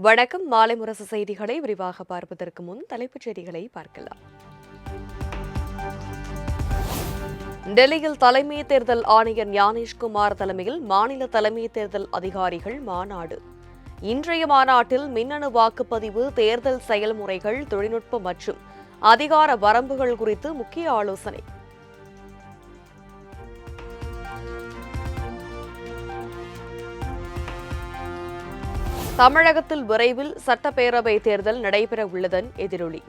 வணக்கம். மாலை முரசு செய்திகளை விரிவாக பார்ப்பதற்கு முன் தலைப்புச் செய்திகளை பார்க்கலாம். டெல்லியில் தலைமை தேர்தல் ஆணையர் ஞானேஷ்குமார் தலைமையில் மாநில தலைமை தேர்தல் அதிகாரிகள் மாநாடு. இன்றைய மாநாட்டில் மின்னணு வாக்குப்பதிவு, தேர்தல் செயல்முறைகள், தொழில்நுட்பம் மற்றும் அதிகார வரம்புகள் குறித்து முக்கிய ஆலோசனை. தமிழகத்தில் விரைவில் சட்டப்பேரவை தேர்தல் நடைபெற உள்ளதன் எதிரொலி.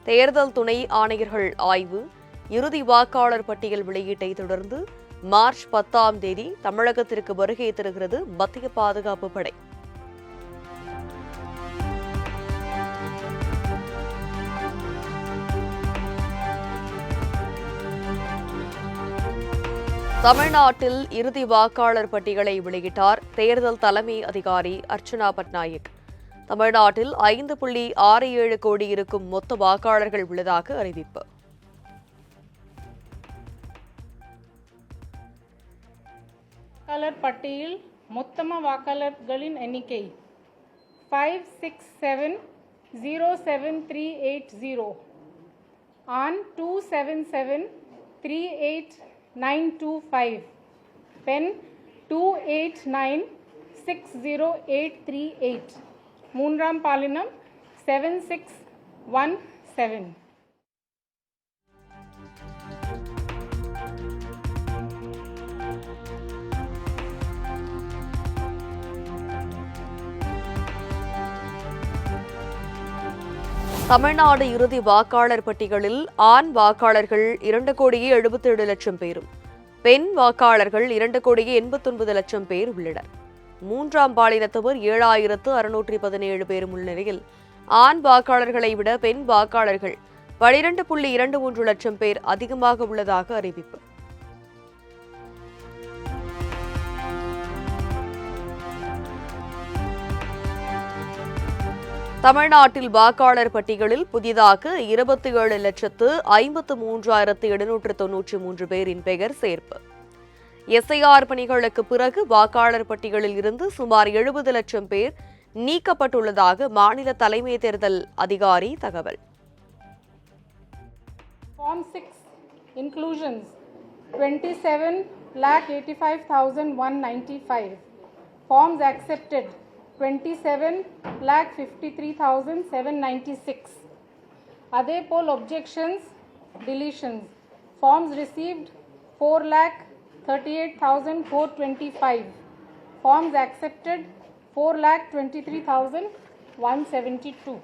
தேர்தல் துணை ஆணையர்கள் ஆய்வு. இறுதி வாக்காளர் பட்டியல் வெளியீட்டை தொடர்ந்து மார்ச் 10ஆம் தேதி தமிழகத்திற்கு வருகை தருகிறது மத்திய பாதுகாப்பு படை. தமிழ்நாட்டில் இறுதி வாக்காளர் பட்டியலை வெளியிட்டார் தேர்தல் தலைமை அதிகாரி அர்ச்சனா பட்நாயக். தமிழ்நாட்டில் 5.67 கோடி இருக்கும் மொத்த வாக்காளர்கள் உள்ளதாக அறிவிப்பு. வாக்காளர் பட்டியல் மொத்தமாக வாக்காளர்களின் எண்ணிக்கை 56707,380 ஆன் 277,38925 பென் 289,60838 மூன்றாம் பாலினம் 7617. தமிழ்நாடு இறுதி வாக்காளர் பட்டியலில் ஆண் வாக்காளர்கள் 2,77,00,000 பேரும், பெண் வாக்காளர்கள் 2,89,00,000 பேர் உள்ளனர். மூன்றாம் பாலினத்தவர் 7,617 பேரும் உள்ள நிலையில் ஆண் வாக்காளர்களை விட பெண் வாக்காளர்கள் 12.23 லட்சம் பேர் அதிகமாக உள்ளதாக அறிவிப்பு. தமிழ்நாட்டில் வாக்காளர் பட்டியலில் புதிதாக 27,53,793 பேரின் பெயர் சேர்ப்பு. எஸ்ஐஆர் பணிகளுக்கு பிறகு வாக்காளர் பட்டியலில் இருந்து சுமார் 70 லட்சம் பேர் நீக்கப்பட்டுள்ளதாக மாநில தலைமை தேர்தல் அதிகாரி தகவல். Form 6 inclusions 27,85,195. Forms accepted 27,53,796. அதேபோல் objections, deletions. Forms received 4,38,425. Forms accepted 4,23,172.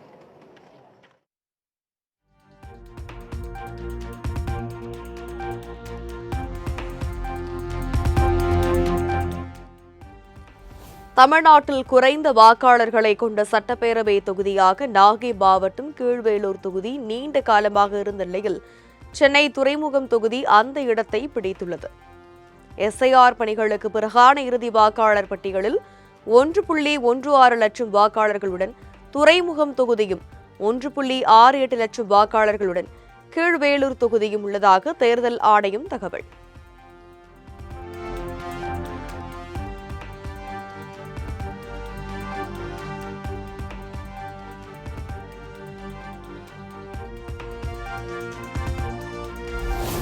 தமிழ்நாட்டில் குறைந்த வாக்காளர்களை கொண்ட சட்டப்பேரவை தொகுதியாக நாகை மாவட்டம் கீழ்வேளூர் தொகுதி நீண்ட காலமாக இருந்த நிலையில் சென்னை துறைமுகம் தொகுதி அந்த இடத்தை பிடித்துள்ளது. எஸ்ஐஆர் பணிகளுக்கு பிறகான இறுதி வாக்காளர் பட்டியலில் 1.16 லட்சம் வாக்காளர்களுடன் துறைமுகம் தொகுதியும் 1.68 லட்சம் வாக்காளர்களுடன் கீழ்வேளூர் தொகுதியும் உள்ளதாக தேர்தல் ஆணையம் தகவல்.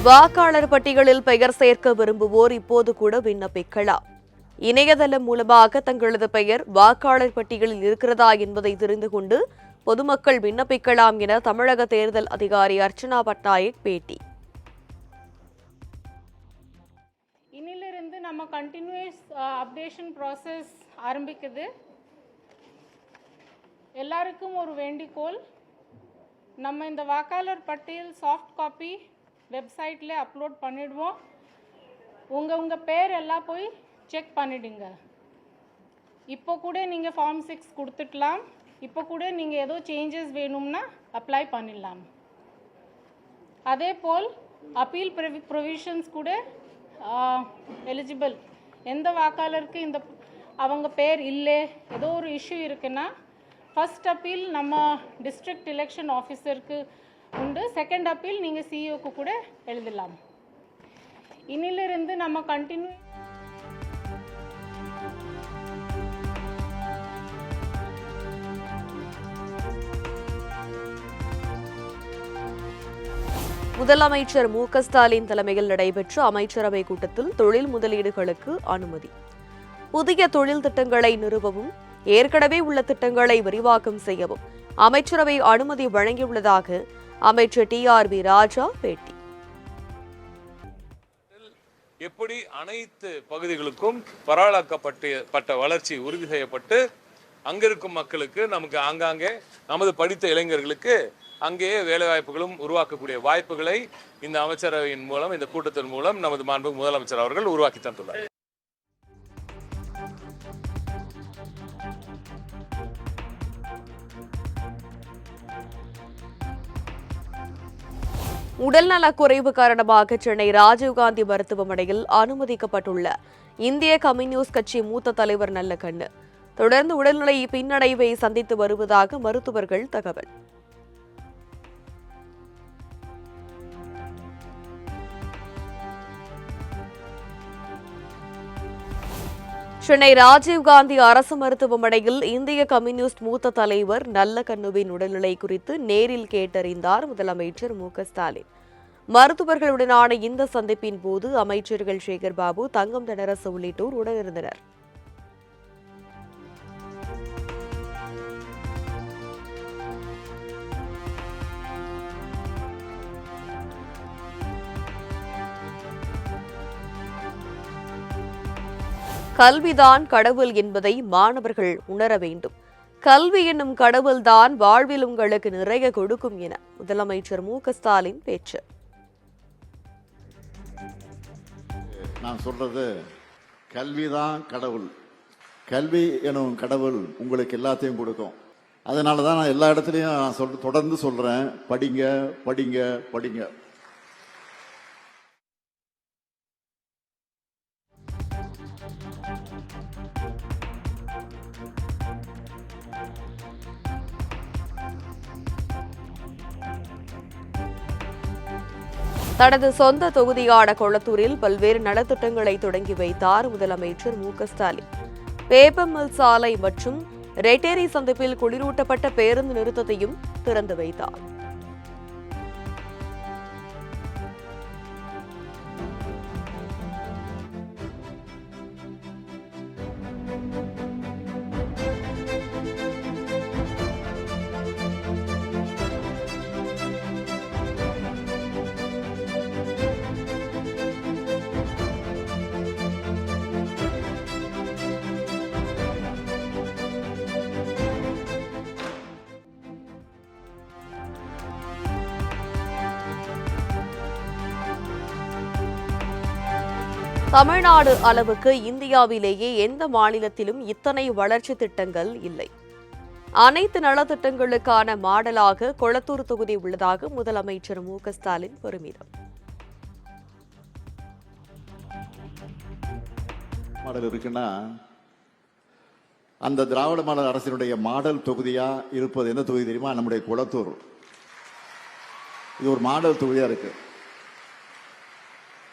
வாக்காளர் பட்டியலில் பெயர் சேர்க்க விரும்புவோர் இப்போது கூட விண்ணப்பிக்கலாம். இணையதளம் மூலமாக தங்களது பெயர் வாக்காளர் பட்டியலில் இருக்கிறதா என்பதை தெரிந்து கொண்டு பொதுமக்கள் விண்ணப்பிக்கலாம் என தமிழக தேர்தல் அதிகாரி அர்ச்சனா பட்நாயக் பேட்டி. இன்னிலிருந்து நம்ம கண்டினியூஸ் அப்டேஷன் ப்ராசஸ் ஆரம்பிக்குது. எல்லாருக்கும் ஒரு வேண்டிக்கோள், நம்ம இந்த வாக்காளர் பட்டியல் சாஃப்ட் காப்பி வெப்சைட்டில் அப்லோட் பண்ணிடுவோம். உங்கள் பேர் எல்லாம் போய் செக் பண்ணிடுங்க. இப்போ கூட நீங்கள் ஃபார்ம் 6 கொடுத்துடலாம். இப்போ கூட நீங்கள் ஏதோ சேஞ்சஸ் வேணும்னா அப்ளை பண்ணிடலாம். அதே போல் அப்பீல் ப்ரொவிஷன்ஸ் கூட எலிஜிபிள். எந்த வாக்காளருக்கு இந்த அவங்க பேர் இல்லை, ஏதோ ஒரு இஷ்யூ இருக்குன்னா ஃபர்ஸ்ட் அப்பீல் நம்ம டிஸ்ட்ரிக்ட் எலெக்ஷன் ஆஃபீஸருக்கு உண்டு. செகண்ட் அப்பீல் நீங்கள் சிஇஓக்கு கூட எழுதலாம். இன்னிலிருந்து நம்ம கண்டினியூ முதலமைச்சர் மு.க.ஸ்டாலின் தலைமையில் நடைபெற்ற அமைச்சரவை கூட்டத்தில் தொழில் முதலீடுகளுக்கு அனுமதி. புதிய தொழில் திட்டங்களை நிறுவவும் ஏற்கனவே உள்ள திட்டங்களை விரிவாக்கம் செய்யவும் அமைச்சரவை அனுமதி வழங்கியுள்ளதாக அமைச்சர் டி.ஆர்.பி. ராஜா பேட்டி. எப்படி அனைத்து பகுதிகளுக்கும் பரவலாக்கப்பட்ட வளர்ச்சி உறுதி செய்யப்பட்டு அங்கிருக்கும் மக்களுக்கு நமக்கு ஆங்காங்கே நமது படித்த இளைஞர்களுக்கு அங்கேயே வேலைவாய்ப்புகளும் உருவாக்கக்கூடிய வாய்ப்புகளை இந்த அமைச்சரவையின் மூலம் இந்த கூட்டத்தின் மூலம் நமது மாண்பு முதலமைச்சர் அவர்கள் உருவாக்கி தந்துள்ளார். உடல்நலக் குறைவு காரணமாக சென்னை ராஜீவ்காந்தி மருத்துவமனையில் அனுமதிக்கப்பட்டுள்ள இந்திய கம்யூனிஸ்ட் கட்சி மூத்த தலைவர் நல்லக்கண்ணு தொடர்ந்து உடல்நிலை பின்னடைவை சந்தித்து வருவதாக மருத்துவர்கள் தகவல். சென்னை ராஜீவ்காந்தி அரசு மருத்துவமனையில் இந்திய கம்யூனிஸ்ட் மூத்த தலைவர் நல்லக்கண்ணுவின் உடல்நிலை குறித்து நேரில் கேட்டறிந்தார் முதலமைச்சர் மு.க.ஸ்டாலின். மருத்துவர்களுடனான இந்த சந்திப்பின் போது அமைச்சர்கள் சேகர் பாபு, தங்கம் தென்னரசு உள்ளிட்டோர் உடனிருந்தனர். கல்விதான் கடவுள் என்பதை மாணவர்கள் உணர வேண்டும். கல்வி என்னும் கடவுள்தான் வாழ்வில் உங்களுக்கு நிறைய கொடுக்கும் என முதலமைச்சர் மு.க.ஸ்டாலின் பேச்சு. நான் சொல்றது கல்விதான் கடவுள். கல்வி எனும் கடவுள் உங்களுக்கு எல்லாத்தையும் கொடுக்கும். அதனால தான் நான் எல்லா இடத்துலையும் நான் தொடர்ந்து சொல்றேன், படிங்க படிங்க படிங்க. தனது சொந்த தொகுதியான கொளத்தூரில் பல்வேறு நலத்திட்டங்களை தொடங்கி வைத்தார் முதலமைச்சர் மு.க.ஸ்டாலின். பேப்பர் மில் சாலை மற்றும் ரெட்டேரி சந்திப்பில் குளிரூட்டப்பட்ட பேருந்து நிறுத்தத்தையும் திறந்து வைத்தார். தமிழ்நாடு அளவுக்கு இந்தியாவிலேயே எந்த மாநிலத்திலும் இத்தனை வளர்ச்சி திட்டங்கள் இல்லை. அனைத்து நலத்திட்டங்களுக்கான மாடலாக கொளத்தூர் தொகுதி உள்ளதாக முதலமைச்சர் மு.க.ஸ்டாலின் பெருமிதம். மாடல் இருக்குன்னா அந்த திராவிட மாடல் அரசினுடைய மாடல் தொகுதியா இருப்பது எந்த தொகுதி தெரியுமா? நம்முடைய கொளத்தூர். இது ஒரு மாடல் தொகுதியா இருக்கு.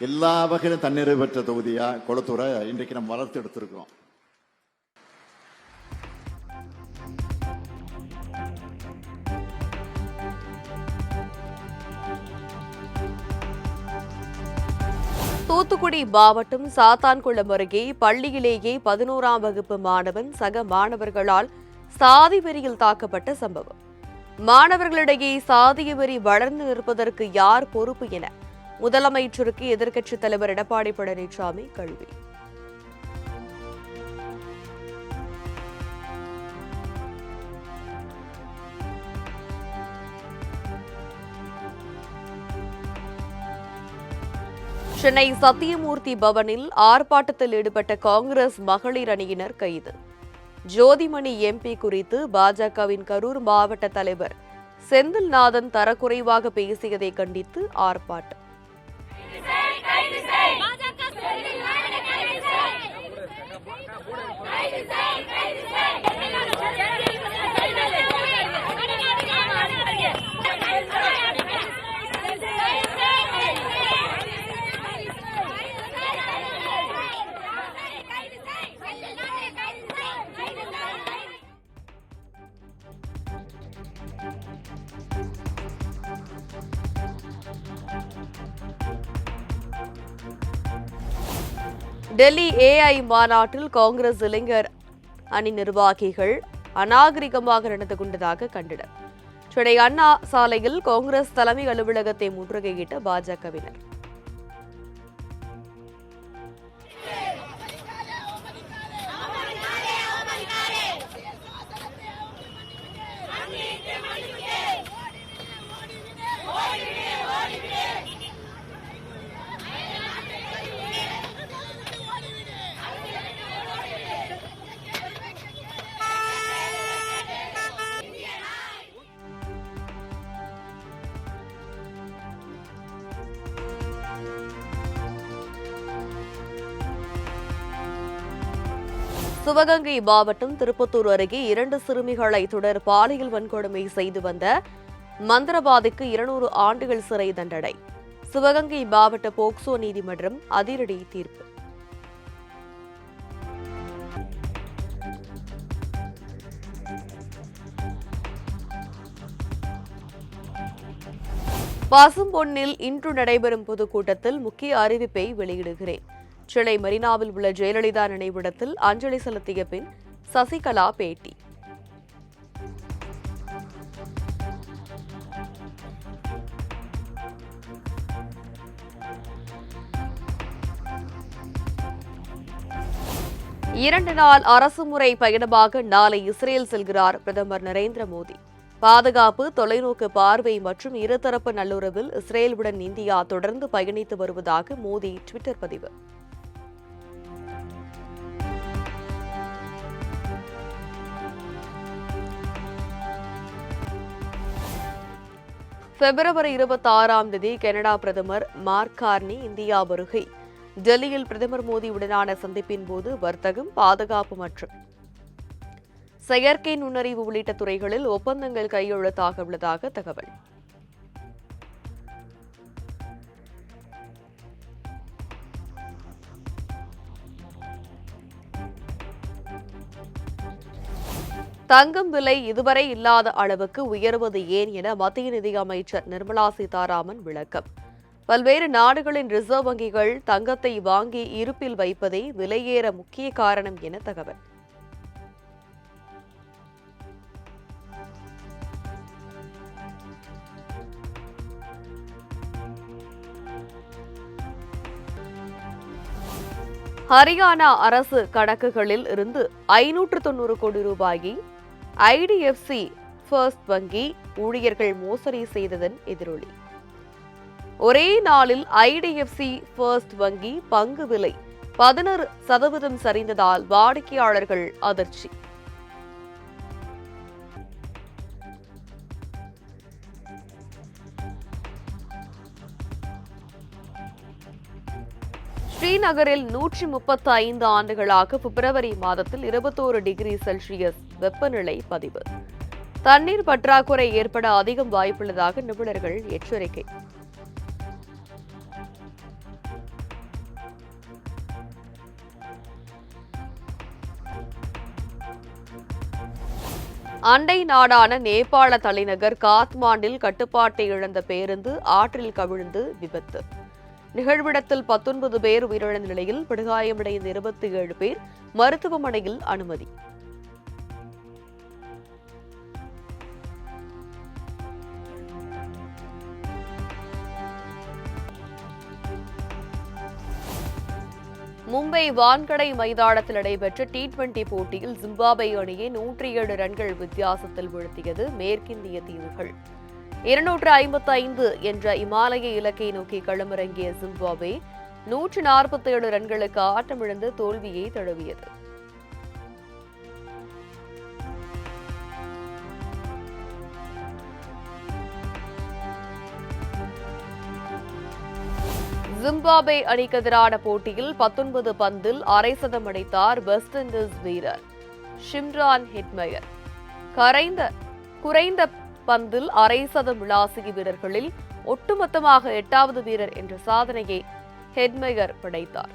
எல்லா வகையிலும் தன்னிறைவு பெற்ற தொகுதியா கொளத்தூரை இன்றைக்கு நம்ம வளர்த்து எடுத்திருக்கிறோம். தூத்துக்குடி மாவட்டம் சாத்தான்குளம் அருகே பள்ளியிலேயே 11ஆம் வகுப்பு மாணவன் சக மாணவர்களால் சாதி வெறியில் தாக்கப்பட்ட சம்பவம். மாணவர்களிடையே சாதிய வெறி வளர்ந்து நிற்பதற்கு யார் பொறுப்பு என முதலமைச்சருக்கு எதிர்க்கட்சித் தலைவர் எடப்பாடி பழனிசாமி கேள்வி. சென்னை சத்தியமூர்த்தி பவனில் ஆர்ப்பாட்டத்தில் ஈடுபட்ட காங்கிரஸ் மகளிர் அணியினர் கைது. ஜோதிமணி எம்பி குறித்து பாஜகவின் கரூர் மாவட்ட தலைவர் செந்தில்நாதன் தரக்குறைவாக பேசியதை கண்டித்து ஆர்ப்பாட்டம். டெல்லி ஏஐ மாநாட்டில் காங்கிரஸ் இளைஞர் அணி நிர்வாகிகள் அநாகரிகமாக நடந்து கொண்டதாக கண்டனர். சென்னை அண்ணா சாலையில் காங்கிரஸ் தலைமை அலுவலகத்தை முற்றுகையிட்ட பாஜகவினர். சிவகங்கை மாவட்டம் திருப்பத்தூர் அருகே 2 சிறுமிகளை தொடர் பாலியல் வன்கொடுமை செய்து வந்த மந்திரவாதிக்கு 200 ஆண்டுகள் சிறை தண்டனை. சிவகங்கை மாவட்ட போக்சோ நீதிமன்றம் அதிரடி தீர்ப்பு. பசும்பொன்னில் இன்று நடைபெறும் பொதுக்கூட்டத்தில் முக்கிய அறிவிப்பை வெளியிடுகிறேன். சென்னை மெரினாவில் உள்ள ஜெயலலிதா நினைவிடத்தில் அஞ்சலி செலுத்திய பின் சசிகலா பேட்டி. இரண்டு நாள் அரசுமுறை பயணமாக நாளை இஸ்ரேல் செல்கிறார் பிரதமர் நரேந்திர மோடி. பாதுகாப்பு, தொலைநோக்கு பார்வை மற்றும் இருதரப்பு நல்லுறவில் இஸ்ரேலுடன் இந்தியா தொடர்ந்து பயணித்து வருவதாக மோடி ட்விட்டர் பதிவு. பிப்ரவரி 26ஆம் தேதி கனடா பிரதமர் மார்க் கார்னி இந்தியா வருகை. டெல்லியில் பிரதமர் மோடியுடனான சந்திப்பின் போது வர்த்தகம், பாதுகாப்பு மற்றும் செயற்கை நுண்ணறிவு உள்ளிட்ட துறைகளில் ஒப்பந்தங்கள் கையெழுத்தாக உள்ளதாக தகவல். தங்கம் விலை இதுவரை இல்லாத அளவுக்கு உயர்வது ஏன் என மத்திய நிதியமைச்சர் நிர்மலா சீதாராமன் விளக்கம். பல்வேறு நாடுகளின் ரிசர்வ் வங்கிகள் தங்கத்தை வாங்கி இருப்பில் வைப்பதே விலையேற முக்கிய காரணம் என தகவல். ஹரியானா அரசு கணக்குகளில் இருந்து 590 கோடி ரூபாயை ஐடிஎஃப்சி ஃபர்ஸ்ட் வங்கி ஊழியர்கள் மோசடி செய்ததன் எதிரொலி. ஒரே நாளில் ஐடிஎஃப்சி ஃபர்ஸ்ட் வங்கி பங்கு விலை 16% சரிந்ததால் வாடிக்கையாளர்கள் அதிர்ச்சி. ஸ்ரீநகரில் 135 ஆண்டுகளாக பிப்ரவரி மாதத்தில் 21 டிகிரி செல்சியஸ் வெப்பநிலை பதிவு. தண்ணீர் பற்றாக்குறை ஏற்பட அதிகம் வாய்ப்புள்ளதாக நிபுணர்கள் எச்சரிக்கை. அண்டை நாடான நேபாள தலைநகர் காத்மாண்டில் கட்டுப்பாட்டை இழந்த பேருந்து ஆற்றில் கவிழ்ந்து விபத்து. நிகழ்விடத்தில் 19 பேர் உயிரிழந்த நிலையில் படுகாயமடைந்த 27 பேர் மருத்துவமனையில் அனுமதி. மும்பை வான்கடை மைதானத்தில் நடைபெற்ற T20 போட்டியில் ஜிம்பாப்வே அணியை 107 ரன்கள் வித்தியாசத்தில் வீழ்த்தியது மேற்கிந்திய தீவுகள். 255 என்ற இமாலய இலக்கை நோக்கி களமிறங்கிய ஜிம்பாப்வே 147 ரன்களுக்கு ஆட்டமிழந்து தோல்வியை தழுவியது. ஜிம்பாப்வே அணிக்கு எதிரான போட்டியில் 19 பந்தில் அரை சதம் அடித்தார் வெஸ்ட் இண்டீஸ் வீரர் ஷிம்ரான் ஹெட்மயர். குறைந்த பந்தில் அரை சதம் விளாசிய வீரர்களில் ஒட்டுமொத்தமாக 8வது வீரர் என்ற சாதனையை ஹெட்மயர் படைத்தார்.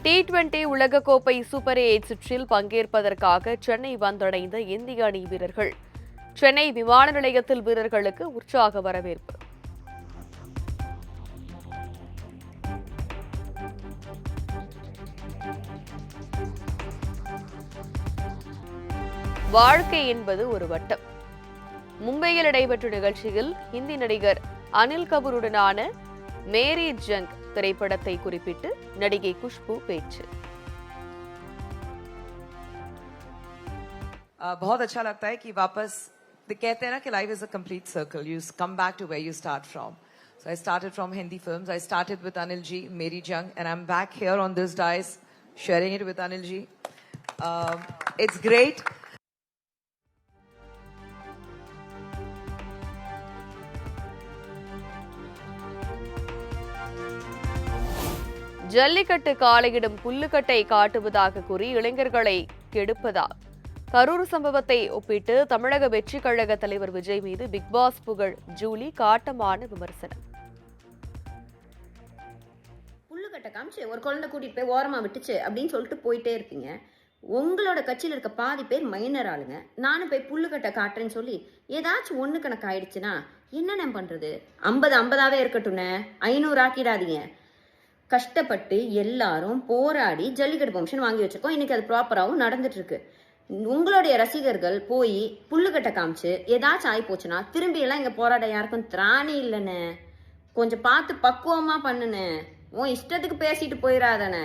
T20 உலகக்கோப்பை சூப்பர் 8 சுற்றில் பங்கேற்பதற்காக சென்னை வந்தடைந்த இந்திய அணி வீரர்கள் சென்னை விமான நிலையத்தில் வீரர்களுக்கு உற்சாக வரவேற்பு. வாழ்க்கை என்பது ஒரு வட்டம். மும்பையில் நடைபெற்ற நிகழ்ச்சியில் ஹிந்தி நடிகர் அனில் கபூருடனான மேரி ஜங் திரைப்படத்தை குறிப்பிட்டு நடிகை குஷ்பு பேச்சு. बहुत अच्छा लगता है कि वापस कहते हैं ना कि life is a complete circle, you come back to where you start from. So I started from Hindi films. I started with Anil ji, Meri Jung, and I'm back here on this dais sharing it with Anil ji. It's great. Jallikattu காளையிடம் புல்லுக்கட்டை காட்டுவதாக கூறி இளைஞர்களை கெடுப்பதால் கரூர் சம்பவத்தை ஒப்பிட்டு தமிழக வெற்றி கழக தலைவர் விஜய் மீது பிக்பாஸ் புகழ் ஜூலி காட்டமான விமர்சனம். புல்லுக்கட்டை காமிச்சு ஒரு குழந்தை கூட்டிட்டு போய் ஓரமா விட்டுச்சு அப்படின்னு சொல்லிட்டு போயிட்டே இருப்பீங்க. உங்களோட கட்சியில் இருக்க பாதி பேர் மைனர் ஆளுங்க. நானும் போய் புல்லுக்கட்டை காட்டுறேன்னு சொல்லி ஏதாச்சும் ஒன்று கணக்கு ஆயிடுச்சுன்னா என்னென்ன பண்றது? 50-50ஆவே இருக்கட்டும்னே, 500 ஆக்கிடாதீங்க. கஷ்டப்பட்டு எல்லாரும் போராடி ஜல்லிக்கட்டு பெர்மிஷன் வாங்கி வச்சிருக்கோம். இன்னைக்கு அது ப்ராப்பராகவும் நடந்துட்டு இருக்கு. உங்களுடைய ரசிகர்கள் போய் புல்லுக்கட்டை காமிச்சு ஏதாச்சும் ஆகி போச்சுன்னா திரும்பி எல்லாம் இங்க போராட யாருக்கும் திராணி இல்லைன்னு. கொஞ்சம் பார்த்து பக்குவமா பண்ணுன்னு. உன் இஷ்டத்துக்கு பேசிட்டு போயிடாதானே.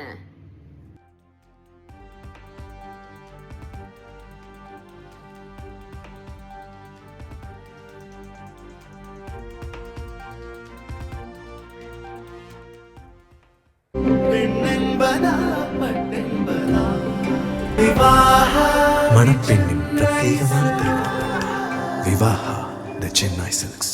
மணப்பெண்ணின் பிரத்யேகமான திருமணம் விவாஹா தி சென்னை சில்க்ஸ்.